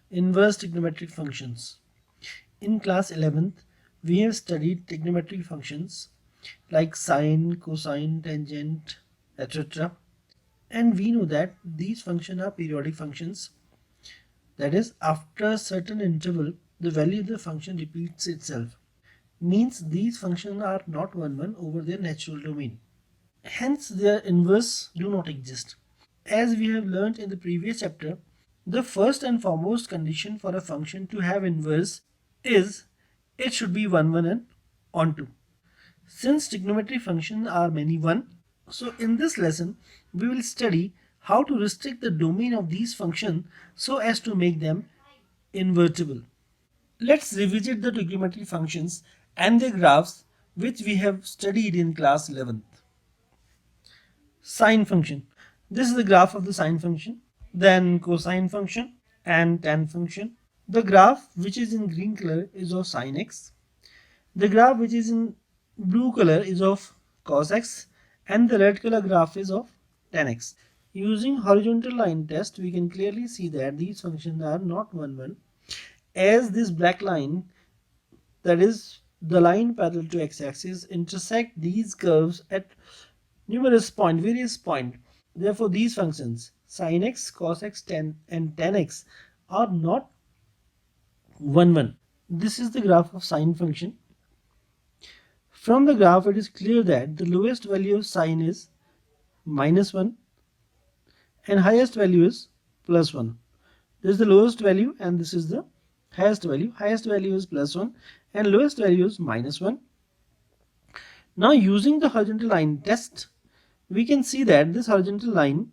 Inverse trigonometric functions. In class 11th, we have studied trigonometric functions like sine, cosine, tangent, etc. And we know that these functions are periodic functions. That is, after a certain interval, the value of the function repeats itself. Means these functions are not one over their natural domain. Hence, their inverse do not exist. As we have learned in the previous chapter, the first and foremost condition for a function to have inverse is it should be 1 and onto. Since trigonometric functions are many one, so in this lesson we will study how to restrict the domain of these functions so as to make them invertible. Let's revisit the trigonometric functions and their graphs which we have studied in class 11th. Sine function. This is the graph of the sine function. Then cosine function and tan function. The graph which is in green color is of sin x. The graph which is in blue color is of cos x, and the red color graph is of tan x. Using horizontal line test, we can clearly see that these functions are not one as this black line, that is the line parallel to x-axis, intersect these curves at various points. Therefore, these functions sin x, cos x, and tan x are not one. This is the graph of sine function. From the graph, it is clear that the lowest value of sine is -1 and highest value is +1. This is the lowest value and this is the highest value. Highest value is +1 and lowest value is -1. Now, using the horizontal line test, we can see that this horizontal line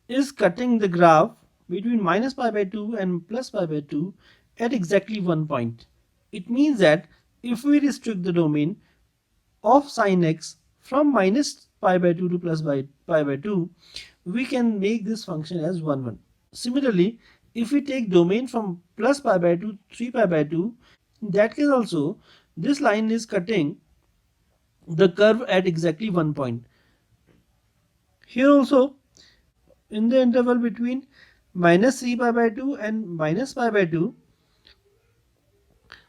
is cutting the graph between -π/2 and +π/2 at exactly one point. It means that if we restrict the domain of sin x from -π/2 to +π/2, we can make this function as 1. Similarly, if we take domain from +π/2 to 3π/2, in that case also this line is cutting the curve at exactly one point. Here also, in the interval between -3π/2 and -π/2,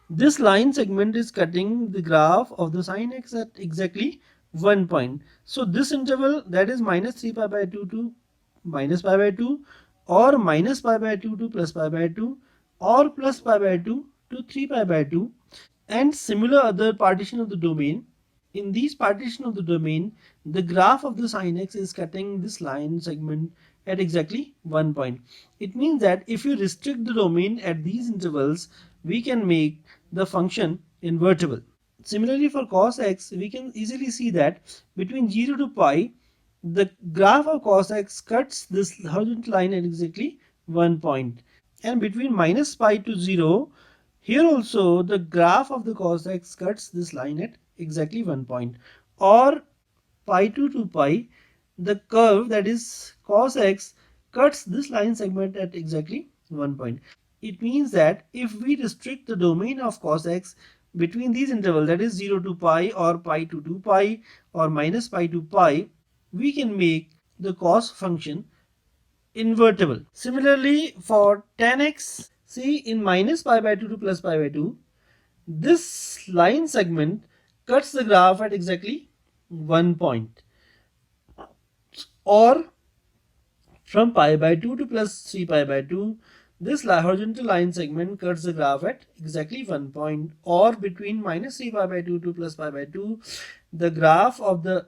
this line segment is cutting the graph of the sin x at exactly one point. So this interval, that is -3π/2 to -π/2, or -π/2 to +π/2, or +π/2 to 3π/2, and similar other partition of the domain. In these partition of the domain, the graph of the sin x is cutting this line segment at exactly one point. It means that if you restrict the domain at these intervals, we can make the function invertible. Similarly, for cos x, we can easily see that between 0 to pi, the graph of cos x cuts this horizontal line at exactly one point. And between -pi to 0, here also the graph of the cos x cuts this line at exactly one point. Or pi2 to pi, the curve, that is cos x, cuts this line segment at exactly one point. It means that if we restrict the domain of cos x between these intervals, that is 0 to pi, or pi to 2 pi, or -pi to pi, we can make the cos function invertible. Similarly, for tan x, see, in -π/2 to +π/2, this line segment cuts the graph at exactly one point. Or from pi/2 to +3π/2, this horizontal line segment cuts the graph at exactly one point. Or between -3π/2 to +π/2, the graph of the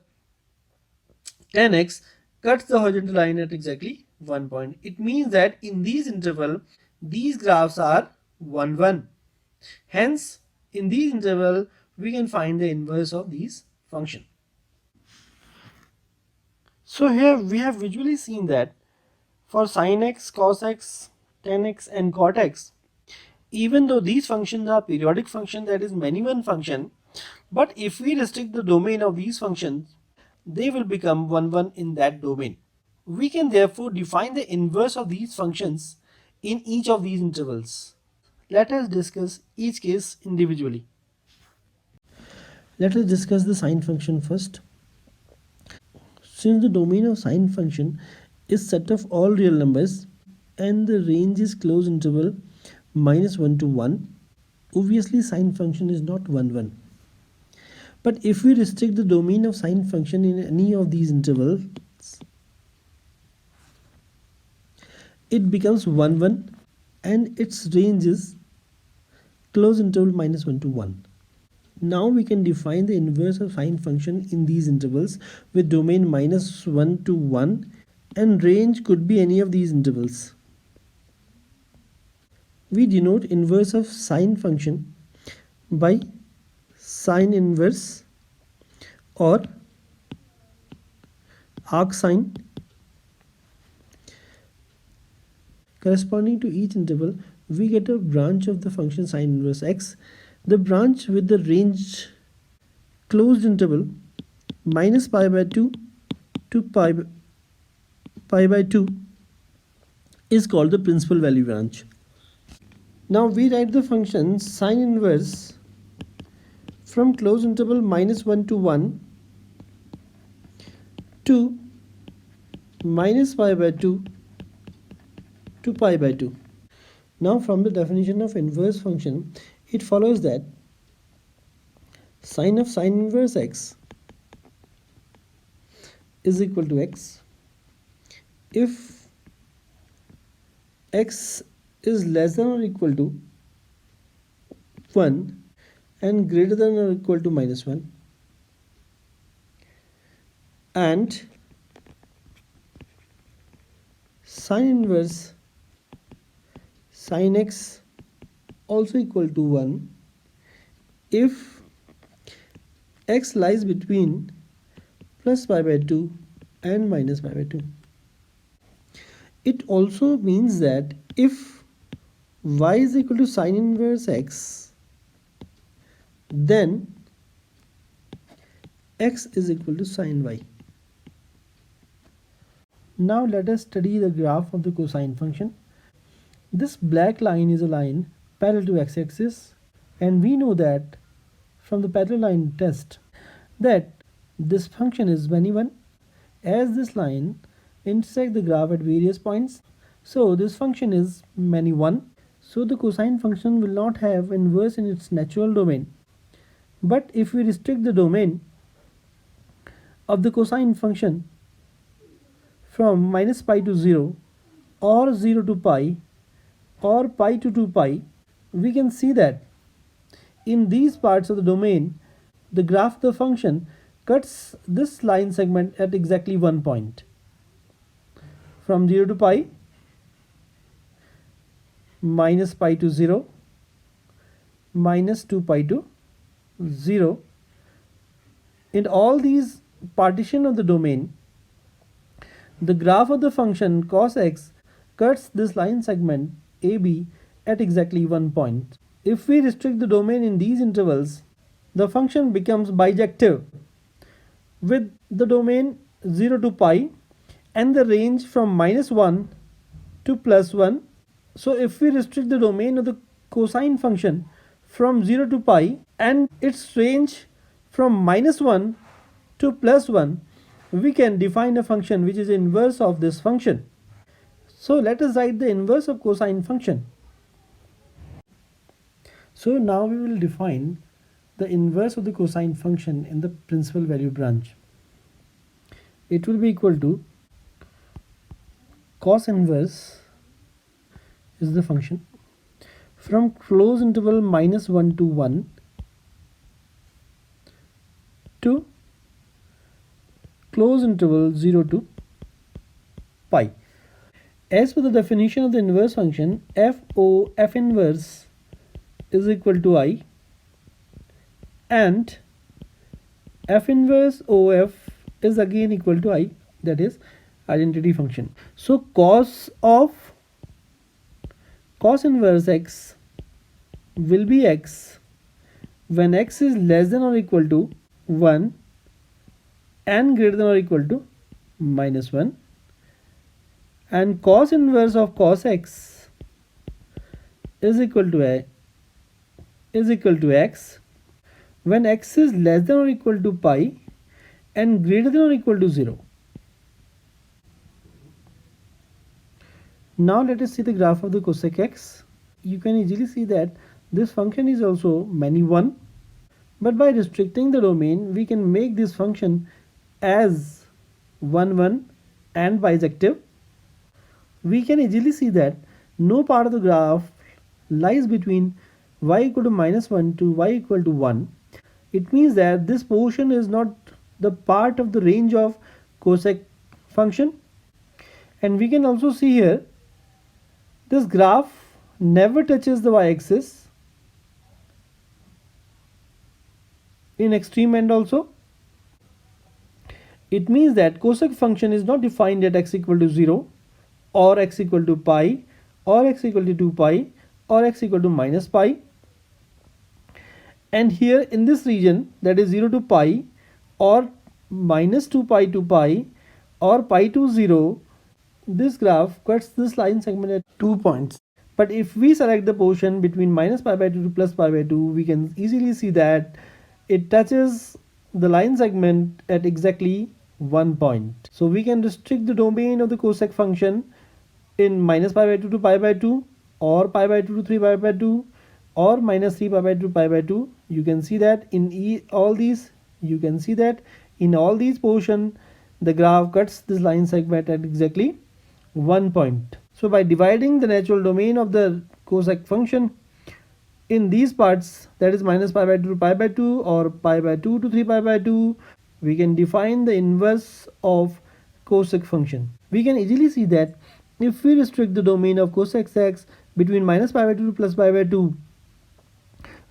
tan x cuts the horizontal line at exactly one point. It means that in these interval, these graphs are 1. Hence, in these interval, we can find the inverse of these functions. So here we have visually seen that for sin x, cos x, tan x, and cot x, even though these functions are periodic functions, that is many one function, but if we restrict the domain of these functions, they will become 1 in that domain. We can therefore define the inverse of these functions in each of these intervals. Let us discuss each case individually. Let us discuss the sine function first. Since the domain of sine function is set of all real numbers and the range is closed interval, minus 1 to 1, obviously sine function is not 1 1. But if we restrict the domain of sine function in any of these intervals, it becomes 1 1 and its range is closed interval minus 1 to 1. Now we can define the inverse of sine function in these intervals with domain minus 1 to 1 and range could be any of these intervals. We denote inverse of sine function by sine inverse or arc sine corresponding to each interval. We get a branch of the function sine inverse x. The branch with the range closed interval minus pi by 2 to pi by 2 is called the principal value branch. Now we write the function sine inverse from closed interval minus 1 to 1 to minus pi by 2 to pi by 2. Now from the definition of inverse function, it follows that sine of sine inverse x is equal to x if x is less than or equal to 1 and greater than or equal to minus 1, and sine inverse sine x also equal to 1 if x lies between plus pi by 2 and minus pi by 2. It also means that if y is equal to sine inverse x, then x is equal to sine y. Now let us study the graph of the cosine function. This black line is a line parallel to x-axis, and we know that from the parallel line test that this function is many one as this line intersects the graph at various points. So this function is many one. So the cosine function will not have inverse in its natural domain. But if we restrict the domain of the cosine function from minus pi to 0 or 0 to pi or pi to 2 pi, we can see that in these parts of the domain, the graph of the function cuts this line segment at exactly one point. From 0 to pi, minus pi to 0, minus 2 pi to 0. In all these partition of the domain, the graph of the function cos x cuts this line segment AB at exactly one point. If we restrict the domain in these intervals, the function becomes bijective with the domain 0 to pi and the range from minus 1 to plus 1. So if we restrict the domain of the cosine function from 0 to pi and its range from minus 1 to plus 1, we can define a function which is inverse of this function. So let us write the inverse of cosine function. So now we will define the inverse of the cosine function in the principal value branch. It will be equal to cos inverse is the function from closed interval minus 1 to 1 to closed interval 0 to pi. As per the definition of the inverse function, f inverse is equal to I, and f inverse of is again equal to I, that is identity function. So cos inverse x will be x when x is less than or equal to 1 and greater than or equal to minus 1, and cos inverse of cos x is equal to x when x is less than or equal to pi and greater than or equal to 0. Now let us see the graph of the cosec x. you can easily see that this function is also many 1. But by restricting the domain, we can make this function as 1 1 and bijective. We can easily see that no part of the graph lies between y equal to -1 to y equal to 1. It means that this portion is not the part of the range of cosec function. And we can also see here this graph never touches the y-axis in extreme end also. It means that cosec function is not defined at x equal to 0 or x equal to pi or x equal to 2 pi or x equal to minus pi. And here in this region, that is 0 to pi or minus 2 pi to pi or pi to 0, this graph cuts this line segment at 2 points. But if we select the portion between minus pi by 2 to plus pi by 2, we can easily see that it touches the line segment at exactly 1 point. So we can restrict the domain of the cosec function in minus pi by 2 to pi by 2 or pi by 2 to 3 pi by 2 or minus 3 pi by 2 pi by 2. You can see that in all these, you can see that in all these portion, the graph cuts this line segment at exactly 1 point. So by dividing the natural domain of the cosec function in these parts, that is minus pi by 2 to pi by 2 or pi by 2 to 3 pi by 2, we can define the inverse of cosec function. We can easily see that if we restrict the domain of cosec x between minus pi by 2 to plus pi by 2,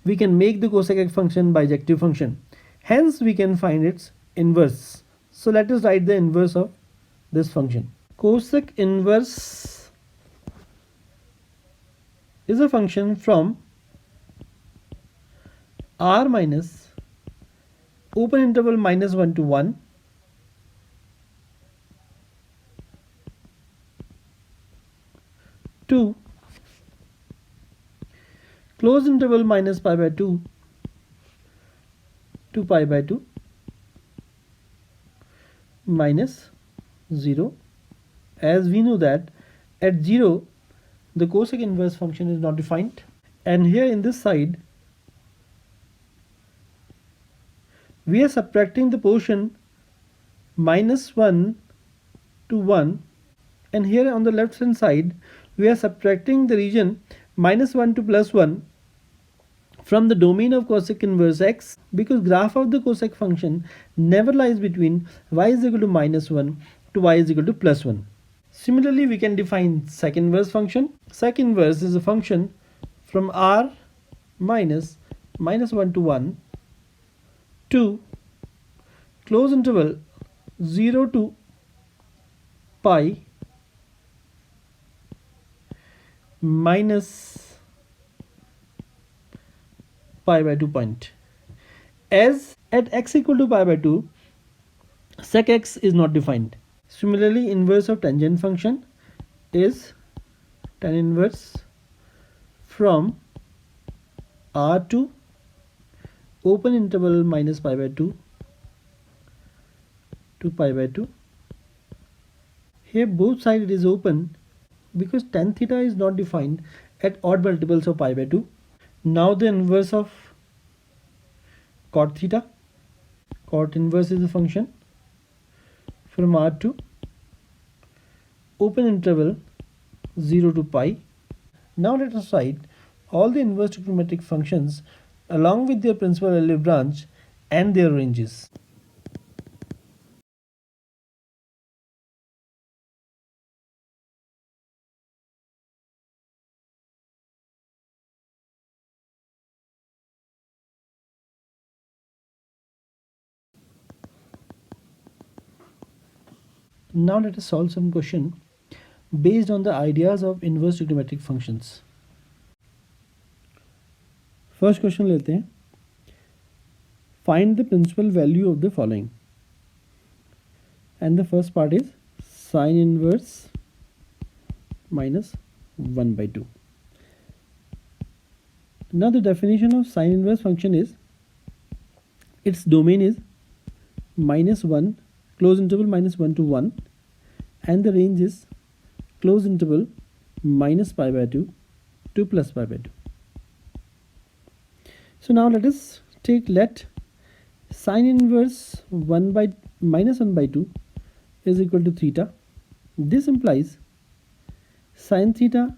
we can make the cosec x function bijective function. Hence we can find its inverse. So let us write the inverse of this function. Cosec inverse is a function from r minus open interval minus 1 to 1 to close interval minus pi by 2 to pi by 2 minus 0, as we know that at 0 the cosec inverse function is not defined. And here in this side we are subtracting the portion minus 1 to 1, and here on the left hand side we are subtracting the region minus 1 to plus 1 from the domain of cosec inverse x, because graph of the cosec function never lies between y is equal to minus 1 to y is equal to plus 1. Similarly, we can define sec inverse function. Sec inverse is a function from r minus 1 to 1 to close interval 0 to pi minus pi by 2 point. As at x equal to pi by 2, sec x is not defined. Similarly, inverse of tangent function is tan inverse from r to open interval minus pi by 2 to pi by 2. Here both sides it is open because tan theta is not defined at odd multiples of pi by 2. Now the inverse of cot theta. Cot inverse is a function from r to open interval 0 to pi. Now let us write all the inverse trigonometric functions along with their principal value branch and their ranges. Now let us solve some question based on the ideas of inverse trigonometric functions. First question लेते हैं. Find the principal value of the following. And the first part is sine inverse minus 1 by 2. Now the definition of sine inverse function is its domain is minus 1 close interval minus 1 to 1 and the range is close interval minus pi by 2 2 plus pi by 2. So now let sine inverse 1 by minus 1 by 2 is equal to theta. This implies sine theta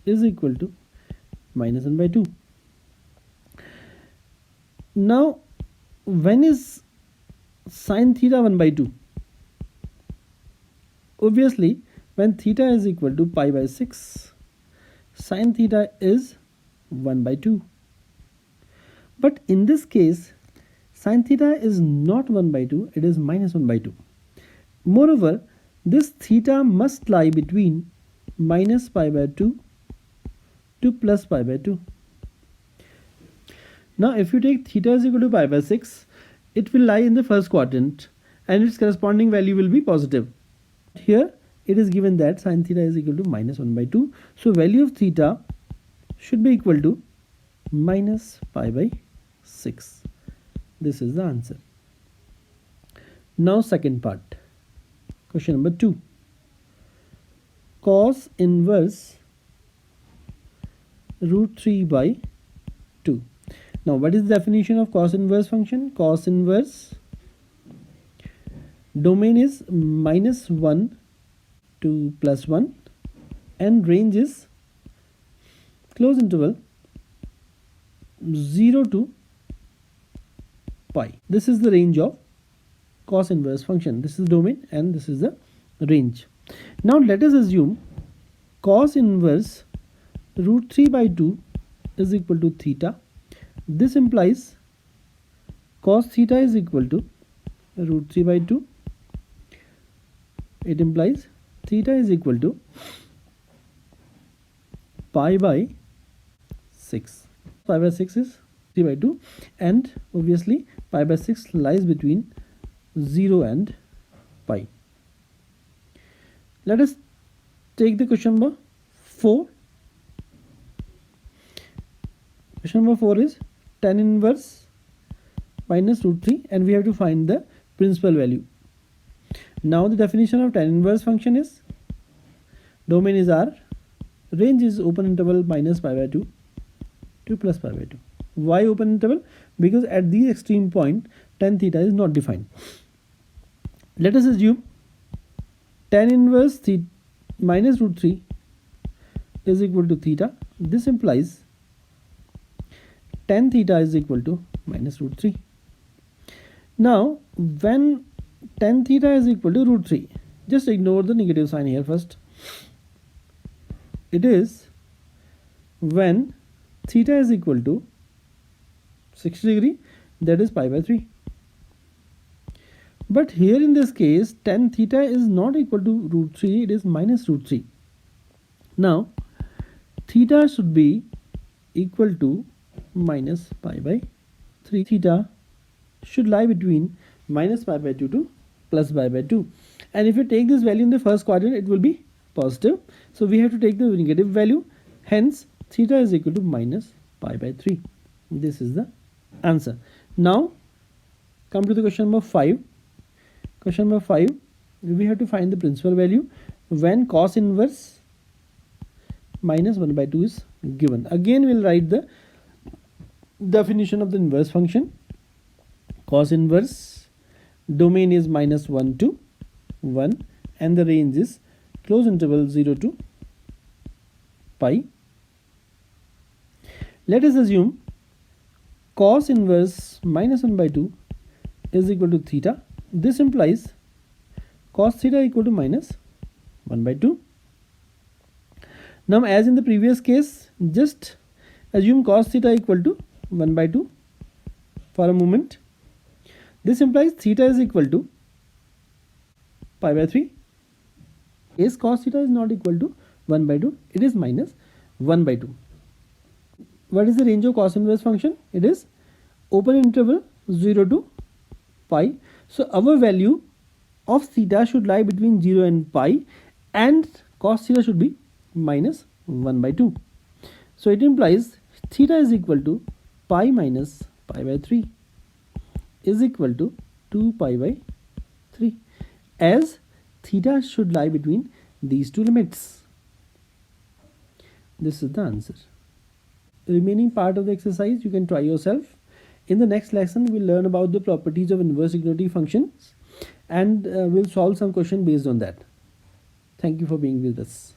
is equal to minus 1 by 2. Now when is sine theta 1 by 2? Obviously when theta is equal to pi by 6, sine theta is 1 by 2. But in this case sine theta is not 1 by 2, it is minus 1 by 2. Moreover, this theta must lie between minus pi by 2 to plus pi by 2. Now if you take theta is equal to pi by 6, it will lie in the first quadrant and its corresponding value will be positive. Here it is given that sine theta is equal to minus 1 by 2. So value of theta should be equal to minus pi by 6. This is the answer. Now second part. Question number 2. Cos inverse root 3 by 2. Now what is the definition of cos inverse function? Cos inverse domain is minus 1 to plus 1 and range is close interval 0 to pi. This is the range of cos inverse function. This is the domain and this is the range. Now let us assume cos inverse root 3 by 2 is equal to theta. This implies cos theta is equal to root 3 by 2. It implies theta is equal to pi by 6. Pi by 6 is 3 by 2 and obviously pi by 6 lies between 0 and pi. Let us take the question number 4. Question number 4 is tan inverse minus root 3 and we have to find the principal value. Now the definition of tan inverse function is domain is R, range is open interval minus pi by 2 to plus pi by 2. Why open interval? Because at the extreme point tan theta is not defined. Let us assume tan inverse theta minus root 3 is equal to theta. This implies tan theta is equal to minus root 3. Now when tan theta is equal to root 3, just ignore the negative sign here first. It is when theta is equal to 60 degree, that is pi by 3. But here in this case tan theta is not equal to root 3, it is minus root 3. Now theta should be equal to minus pi by 3. Theta should lie between minus pi by 2 to plus pi by 2. And if you take this value in the first quadrant, it will be positive. So we have to take the negative value. Hence theta is equal to minus pi by 3. This is the answer. Now come to the question number 5. Question number 5, we have to find the principal value when cos inverse minus 1 by 2 is given. Again we will write the definition of the inverse function. Cos inverse domain is minus 1 to 1 and the range is close interval 0 to pi. Let us assume cos inverse minus 1 by 2 is equal to theta. This implies cos theta equal to minus 1 by 2. Now as in the previous case, just assume cos theta equal to 1 by 2 for a moment. This implies theta is equal to pi by 3. Is cos theta is not equal to 1 by 2, it is minus 1 by 2. What is the range of cos inverse function? It is open interval 0 to pi. So our value of theta should lie between 0 and pi and cos theta should be minus 1 by 2. So it implies theta is equal to pi minus pi by 3 is equal to 2 pi by 3, as theta should lie between these two limits. This is the answer. The remaining part of the exercise you can try yourself. In the next lesson, we'll learn about the properties of inverse trigonometric functions, and we'll solve some question based on that. Thank you for being with us.